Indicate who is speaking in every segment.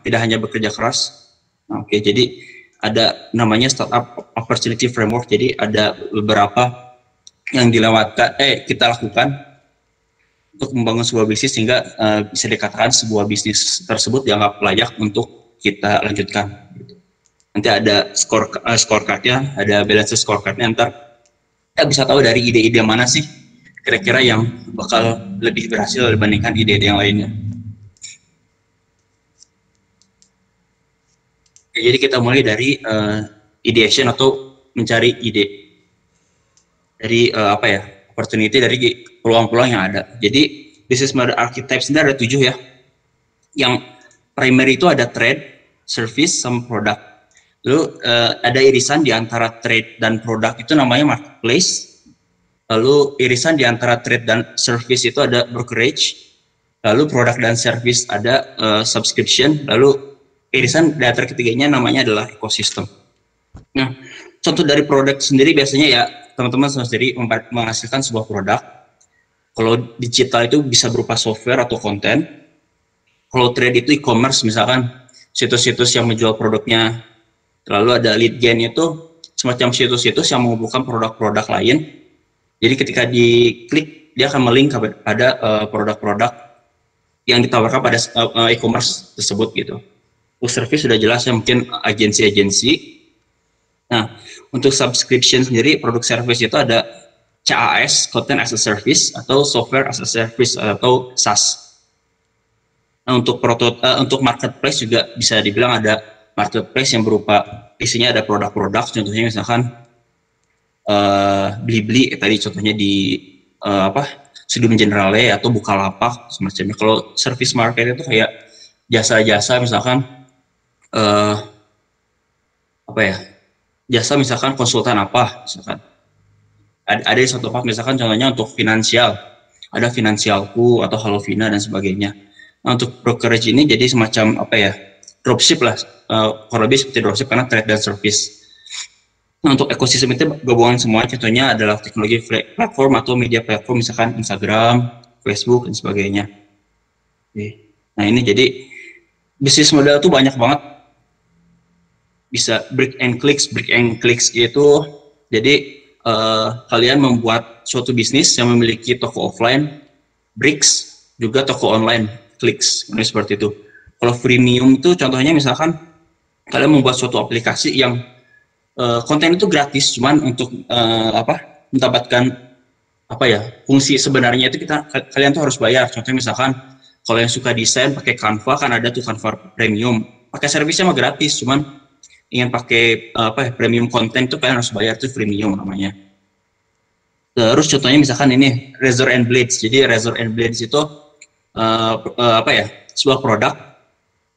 Speaker 1: tidak hanya bekerja keras. Nah, oke, jadi ada namanya startup opportunity framework. Jadi ada beberapa yang kita lakukan untuk membangun sebuah bisnis sehingga bisa dikatakan sebuah bisnis tersebut dianggap layak untuk kita lanjutkan. Nanti ada scorecardnya, ada balance scorecardnya. Ntar kita bisa tahu dari ide-ide mana sih kira-kira yang bakal lebih berhasil dibandingkan ide-ide yang lainnya. Jadi kita mulai dari ideation atau mencari ide dari opportunity, dari peluang-peluang yang ada. Jadi business model archetype sendiri ada 7 ya. Yang primary itu ada trade, service, sama product. Lalu ada irisan di antara trade dan produk itu namanya marketplace. Lalu irisan di antara trade dan service itu ada brokerage. Lalu produk dan service ada subscription. Lalu irisan di antara ketiganya namanya adalah ekosistem. Nah, contoh dari produk sendiri biasanya ya teman-teman sendiri menghasilkan sebuah produk. Kalau digital itu bisa berupa software atau konten. Kalau trade itu e-commerce, misalkan situs-situs yang menjual produknya. Lalu ada lead gen itu semacam situs-situs yang menghubungkan produk-produk lain. Jadi ketika diklik, dia akan melink pada produk-produk yang ditawarkan pada e-commerce tersebut gitu. Untuk service sudah jelas ya, mungkin agensi-agensi. Nah, untuk subscription sendiri, produk service itu ada CAS, Content as a Service, atau Software as a Service, atau SaaS. Nah, untuk marketplace juga bisa dibilang ada marketplace yang berupa isinya ada produk-produk, contohnya misalkan Blibli, tadi contohnya di Studium Generale atau Bukalapak semacamnya. Kalau service market itu kayak jasa-jasa misalkan jasa misalkan konsultan misalkan ada di satu tempat, misalkan contohnya untuk finansial ada Finansialku atau Halovina dan sebagainya. Nah, untuk brokerage ini jadi semacam dropship lah, kurang lebih seperti dropship karena trade dan service. Nah, untuk ekosistem itu gabungan semua, contohnya adalah teknologi platform atau media platform, misalkan Instagram, Facebook, dan sebagainya. Oke. Nah, ini jadi bisnis model itu banyak banget. Bisa brick and clicks itu jadi kalian membuat suatu bisnis yang memiliki toko offline, bricks, juga toko online, clicks, seperti itu. Kalau freemium itu contohnya misalkan kalian membuat suatu aplikasi yang konten itu gratis, cuman untuk mendapatkan fungsi sebenarnya itu kalian tuh harus bayar. Contohnya misalkan kalau yang suka desain pakai Canva, kan ada tuh Canva premium, pakai servisnya mah gratis, cuman ingin pakai premium konten itu kalian harus bayar, tuh freemium namanya. Terus contohnya misalkan ini Razor and Blades. Jadi Razor and Blades itu sebuah produk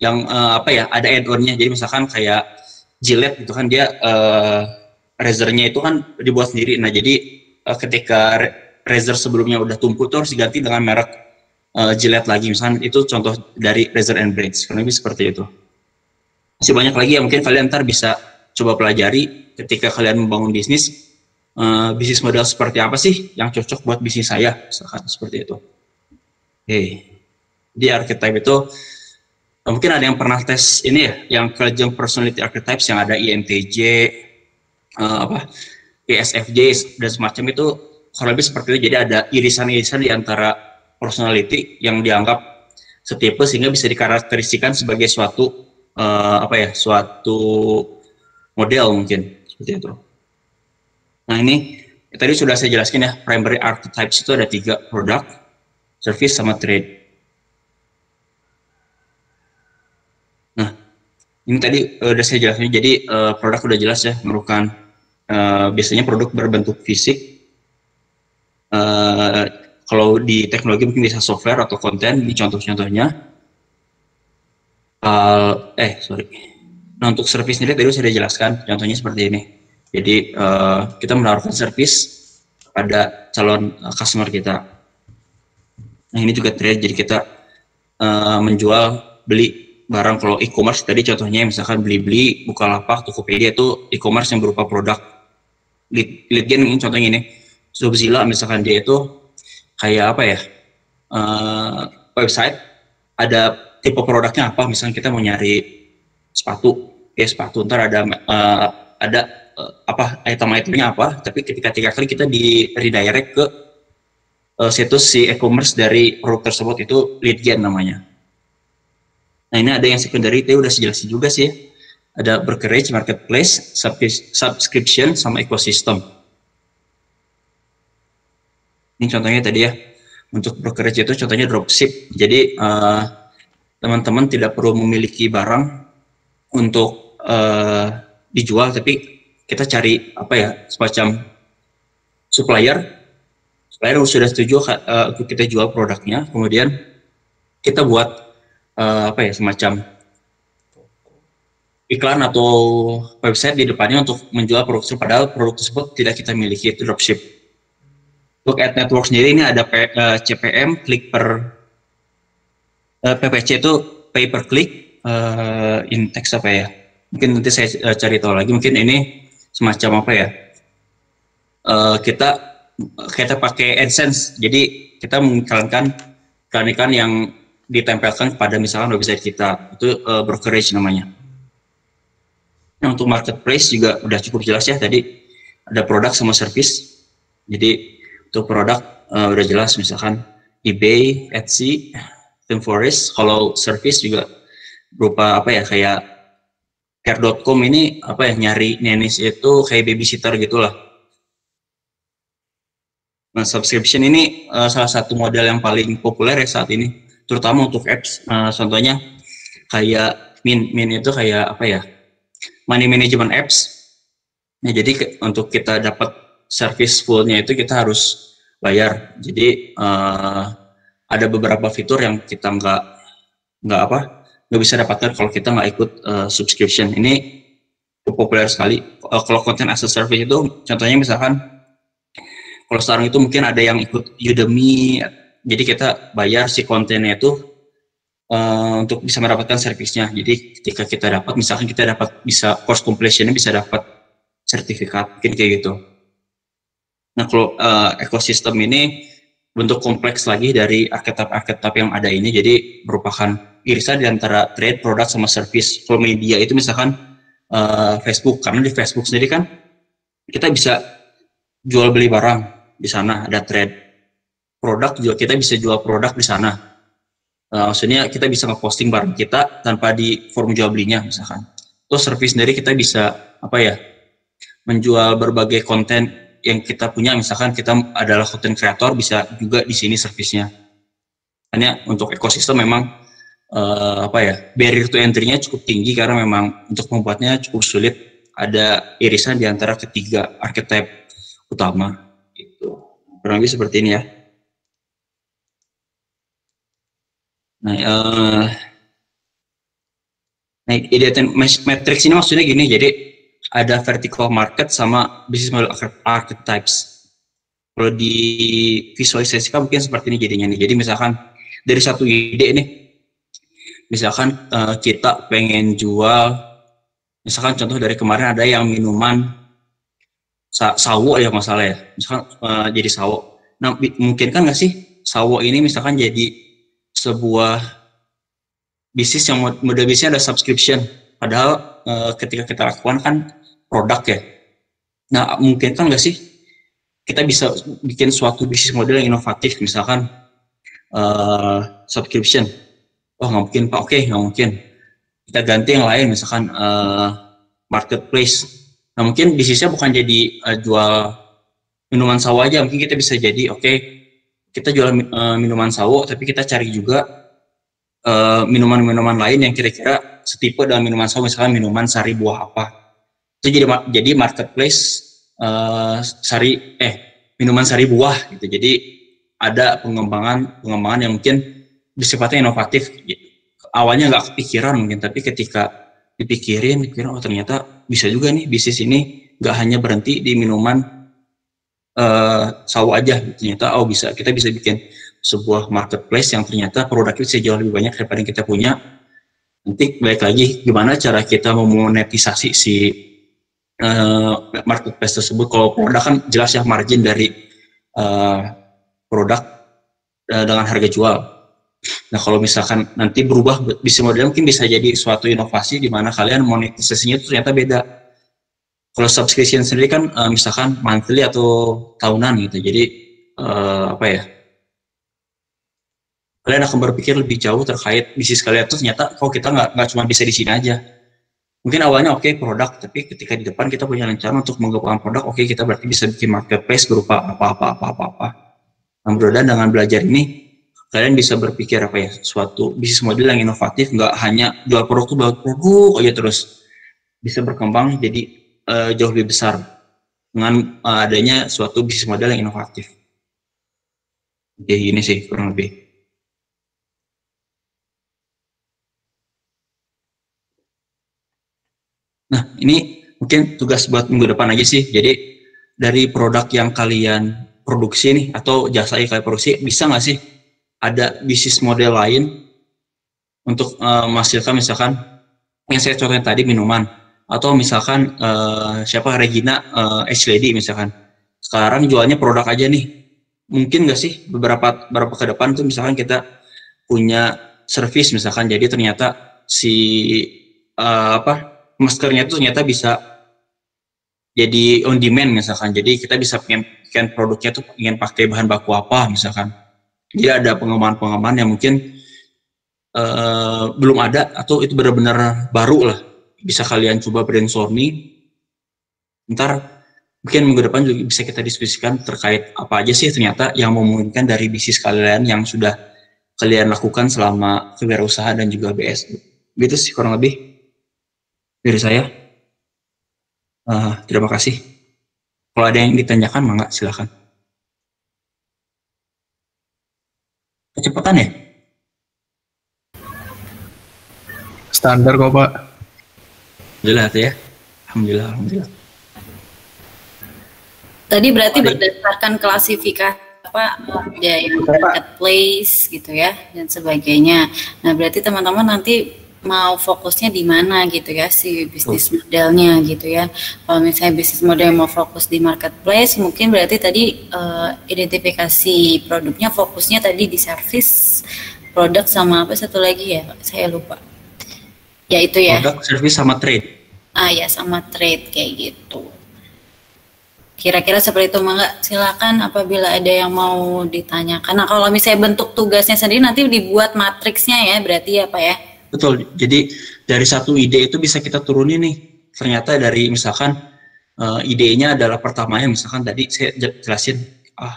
Speaker 1: yang ada add-on-nya. Jadi misalkan kayak Gillette itu kan dia razornya itu kan dibuat sendiri. Nah, jadi ketika razor sebelumnya udah tumpul tuh harus diganti dengan merek Gillette lagi. Misalkan itu contoh dari Razor and Blades. Kurang lebih seperti itu. Masih banyak lagi yang mungkin kalian ntar bisa coba pelajari ketika kalian membangun bisnis. Bisnis model seperti apa sih yang cocok buat bisnis saya, misalkan seperti itu. Oke. Di archetype itu mungkin ada yang pernah tes ini ya, yang Kajang Personality Archetypes yang ada INTJ, ISFJ dan semacam itu, kurang lebih seperti itu. Jadi ada irisan-irisan di antara personality yang dianggap setipe sehingga bisa dikarakteristikan sebagai suatu suatu model mungkin seperti itu. Nah, ini tadi sudah saya jelaskan ya, primary archetypes itu ada 3, product, service, sama trade. Nah, ini tadi udah saya jelaskan. Jadi produk udah jelas ya, merupakan biasanya produk berbentuk fisik. Kalau di teknologi mungkin bisa software atau konten. Ini contoh-contohnya. Nah, untuk service sendiri tadi sudah jelaskan, contohnya seperti ini. Jadi kita menawarkan service pada calon customer kita. Nah, ini juga trade, jadi kita menjual beli barang. Kalau e-commerce tadi contohnya misalkan Blibli, Bukalapak, Tokopedia itu e-commerce yang berupa produk. Lead gen ini contohnya ini. Subzilla misalkan dia itu kayak website, ada tipe produknya apa, misalnya kita mau nyari sepatu, sepatu ntar ada apa item-itemnya apa, tapi ketika 3 kali kita di redirect ke situs si e-commerce dari produk tersebut, itu lead gen namanya. Nah ini ada yang secondary, itu udah jelasin juga sih ya. Ada brokerage, marketplace, subscription, sama ekosistem. Ini contohnya tadi ya, untuk brokerage itu contohnya dropship. Jadi teman-teman tidak perlu memiliki barang untuk dijual, tapi kita cari apa ya, semacam supplier sudah setuju untuk kita jual produknya, kemudian kita buat apa ya, semacam iklan atau website di depannya untuk menjual produk tersebut, padahal produk tersebut tidak kita miliki, itu dropship. Untuk ad network sendiri ini ada CPM, klik per PPC itu pay per click, in text apa ya, mungkin nanti saya cari tahu lagi. Mungkin ini semacam apa ya, kita pakai AdSense, jadi kita mengiklankan yang ditempelkan pada misalkan website kita, itu brokerage namanya. Nah, untuk marketplace juga udah cukup jelas ya, tadi ada produk sama service. Jadi untuk produk udah jelas, misalkan eBay, Etsy, ThemeForest. Kalau service juga berupa apa ya, kayak care.com ini apa ya, nyari nenis itu kayak babysitter gitulah. Nah, subscription ini salah satu model yang paling populer ya saat ini, terutama untuk apps. Contohnya kayak Min itu kayak apa ya, money management apps. Nah, jadi untuk kita dapat service fullnya itu kita harus bayar. Jadi ada beberapa fitur yang kita nggak bisa dapatkan kalau kita nggak ikut subscription. Ini populer sekali. Kalau content as a service itu contohnya misalkan, kalau sekarang itu mungkin ada yang ikut Udemy, jadi kita bayar si kontennya itu untuk bisa mendapatkan servisnya. Jadi ketika kita dapat, misalkan kita dapat bisa course completion-nya bisa dapat sertifikat, mungkin kayak gitu. Nah, kalau ekosistem ini bentuk kompleks lagi dari archetype yang ada ini, jadi merupakan irisan di antara trade, produk, sama service. Kalau media itu misalkan Facebook, karena di Facebook sendiri kan kita bisa jual beli barang, di sana ada trade. Produk juga kita bisa jual produk di sana. Maksudnya kita bisa ngeposting barang kita tanpa di form jual belinya misalkan. Terus service sendiri kita bisa apa ya, menjual berbagai konten yang kita punya, misalkan kita adalah content creator, bisa juga di sini servisnya. Hanya untuk ekosistem memang apa ya, barrier to entry-nya cukup tinggi karena memang untuk membuatnya cukup sulit. Ada irisan di antara ketiga archetype utama. Gitu. Kurang lebih seperti ini ya. Nah, ideating matrix ini maksudnya gini, jadi ada vertical market sama business model archetypes. Kalau di visualisasikan mungkin seperti ini jadinya nih. Jadi misalkan dari satu ide nih, misalkan kita pengen jual, misalkan contoh dari kemarin ada yang minuman sawo ya masalah ya, misalkan jadi sawo. Nah, mungkin kan nggak sih sawo ini misalkan jadi sebuah bisnis yang model bisnisnya ada subscription, padahal ketika kita lakukan kan produk ya. Nah, mungkin kan nggak sih kita bisa bikin suatu bisnis model yang inovatif, misalkan subscription. Wah, nggak mungkin Pak, oke, nggak mungkin. Kita ganti yang lain, misalkan marketplace. Nah, mungkin bisnisnya bukan jadi jual minuman sawo aja, mungkin kita bisa jadi kita jual minuman sawo, tapi kita cari juga minuman-minuman lain yang kira-kira setipe dengan minuman sawo, misalkan minuman sari buah apa. Itu jadi marketplace minuman sari buah gitu. Jadi ada pengembangan yang mungkin sifatnya inovatif. Awalnya nggak kepikiran mungkin, tapi ketika dipikirin oh ternyata bisa juga nih bisnis ini, nggak hanya berhenti di minuman sawo aja. Ternyata kita bisa bikin sebuah marketplace yang ternyata produknya bisa jauh lebih banyak daripada yang kita punya. Nanti balik lagi gimana cara kita memonetisasi si marketplace tersebut. Kalau produk kan jelas ya, margin dari produk dengan harga jual. Nah, kalau misalkan nanti berubah bisnis model, mungkin bisa jadi suatu inovasi di mana kalian monetisasinya itu ternyata beda. Kalau subscription sendiri kan misalkan monthly atau tahunan gitu. Jadi apa ya? Kalian akan berpikir lebih jauh terkait bisnis kalian itu ternyata kok kita nggak cuma bisa di sini aja. Mungkin awalnya oke, produk, tapi ketika di depan kita punya rencana untuk mengembangkan produk, oke, kita berarti bisa bikin marketplace berupa apa. Nah, mudah-mudahan dengan belajar ini kalian bisa berpikir apa ya, suatu bisnis model yang inovatif, nggak hanya jual produk aja terus, bisa berkembang jadi jauh lebih besar dengan adanya suatu bisnis model yang inovatif. Jadi ini sih kurang lebih. Nah, ini mungkin tugas buat minggu depan aja sih. Jadi dari produk yang kalian produksi nih atau jasa yang kalian produksi, bisa nggak sih ada bisnis model lain untuk menghasilkan misalkan yang saya contohin tadi minuman, atau misalkan siapa Regina H Lady misalkan sekarang jualnya produk aja nih, mungkin nggak sih beberapa ke depan tuh misalkan kita punya service misalkan, jadi ternyata si maskernya itu ternyata bisa jadi on demand misalkan, jadi kita bisa pengen produknya tuh ingin pakai bahan baku apa misalkan, jadi ada pengembangan yang mungkin belum ada atau itu benar-benar baru lah, bisa kalian coba brainstorming. Ntar mungkin minggu depan juga bisa kita diskusikan terkait apa aja sih ternyata yang memungkinkan dari bisnis kalian yang sudah kalian lakukan selama kewirausahaan dan juga BS. Gitu sih kurang lebih dari saya. Terima kasih. Kalau ada yang ditanyakan, mangga silakan. Kecepatan ya?
Speaker 2: Standar kok Pak.
Speaker 1: Alhamdulillah ya. Alhamdulillah.
Speaker 3: Tadi berarti berdasarkan klasifikasi apa ada yang marketplace gitu ya dan sebagainya. Nah berarti teman-teman nanti mau fokusnya di mana gitu ya si bisnis modelnya gitu ya. Kalau misalnya bisnis model mau fokus di marketplace, mungkin berarti tadi identifikasi produknya fokusnya tadi di service, produk sama apa satu lagi ya, saya lupa. Ya itu ya.
Speaker 1: Produk, service sama trade.
Speaker 3: Ya sama trade kayak gitu. Kira-kira seperti itu, Mangga. Silakan apabila ada yang mau ditanyakan. Nah kalau misalnya bentuk tugasnya sendiri nanti dibuat matriksnya ya, berarti ya Pak ya.
Speaker 1: Betul, jadi dari satu ide itu bisa kita turunin nih, ternyata dari misalkan idenya adalah pertamanya misalkan tadi saya jelasin,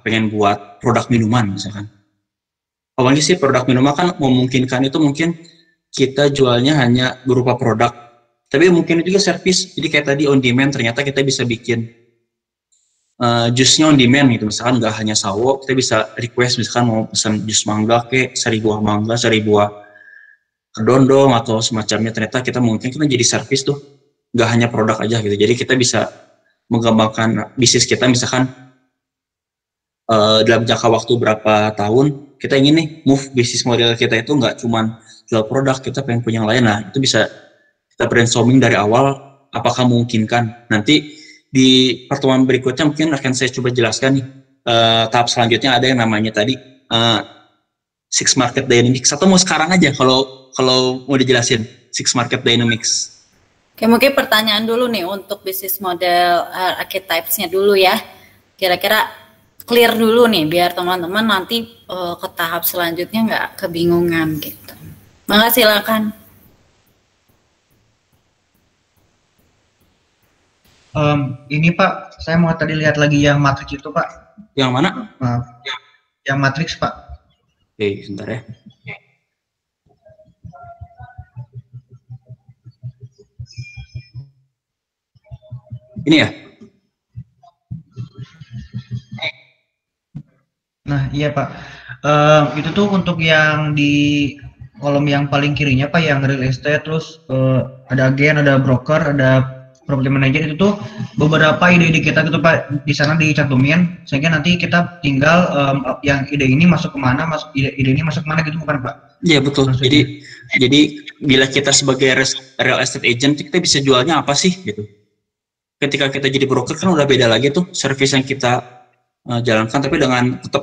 Speaker 1: pengen buat produk minuman misalkan. Awalnya sih produk minuman kan memungkinkan itu mungkin kita jualnya hanya berupa produk, tapi mungkin juga service, jadi kayak tadi on demand, ternyata kita bisa bikin jusnya on demand gitu, misalkan nggak hanya sawo, kita bisa request misalkan mau pesan jus mangga kayak 1000 buah mangga, 1000 buah kedondong atau semacamnya, ternyata kita mungkin kan jadi service tuh, nggak hanya produk aja gitu. Jadi kita bisa mengembangkan bisnis kita misalkan dalam jangka waktu berapa tahun kita ingin nih move bisnis model kita itu nggak cuman jual produk, kita pengen punya yang lain. Nah itu bisa kita brainstorming dari awal apakah memungkinkan. Nanti di pertemuan berikutnya mungkin akan saya coba jelaskan nih tahap selanjutnya, ada yang namanya tadi Six Market Dynamics, atau mau sekarang aja kalau mau dijelasin Six Market Dynamics.
Speaker 3: Oke, mungkin pertanyaan dulu nih untuk bisnis model archetypes-nya dulu ya. Kira-kira clear dulu nih biar teman-teman nanti ke tahap selanjutnya nggak kebingungan gitu. Maka silakan.
Speaker 4: Ini Pak, saya mau tadi lihat lagi yang matriks itu Pak.
Speaker 1: Yang mana?
Speaker 4: Yang matriks Pak.
Speaker 1: Oke, sebentar ya. Ini ya?
Speaker 4: Nah iya Pak, itu tuh untuk yang di kolom yang paling kirinya Pak, yang real estate, terus ada agen, ada broker, ada property manager, itu tuh beberapa ide-ide kita gitu Pak, di sana dicantumin, sehingga nanti kita tinggal yang ide ini masuk kemana, ide ini masuk kemana gitu bukan Pak?
Speaker 1: Iya betul. Jadi bila kita sebagai real estate agent kita bisa jualnya apa sih gitu. Ketika kita jadi broker kan udah beda lagi tuh service yang kita jalankan, tapi dengan tetap